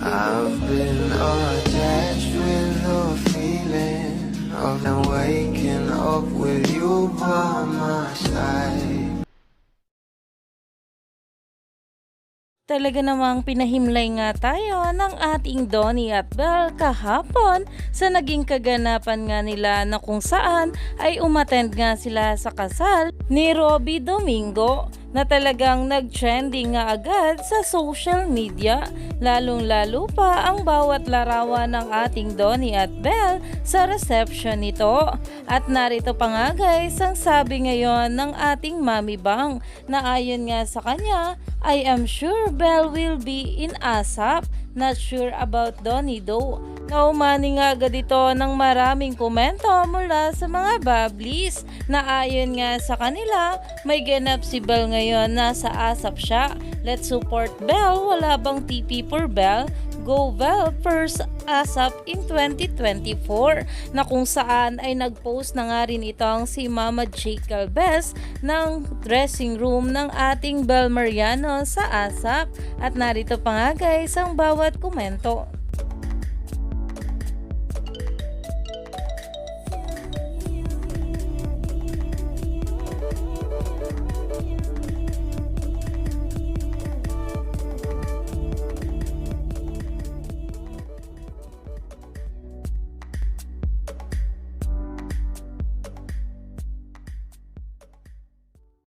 I've been attached with the feeling of waking up with you by my side. Talaga namang pinahimlay nga tayo ng ating Donnie at Belle kahapon sa naging kaganapan nga nila na kung saan ay umattend nga sila sa kasal ni Robby Domingo na talagang nag-trending nga agad sa social media, lalong-lalo pa ang bawat larawan ng ating Donnie at Belle sa reception nito. At narito pa nga guys ang sabi ngayon ng ating Mami Bang na ayon nga sa kanya, I am sure Belle will be in ASAP, not sure about Donnie though. Naumani nga agad ito ng maraming komento mula sa mga bablis na ayon nga sa kanila, may ganap si Belle ngayon na sa ASAP siya. Let's support Belle, wala bang TP for Belle? Go Belle first ASAP in 2024 na kung saan ay nagpost na nga rin itong si Mama J. Calvez ng dressing room ng ating Belle Mariano sa ASAP at narito pa nga guys ang bawat komento.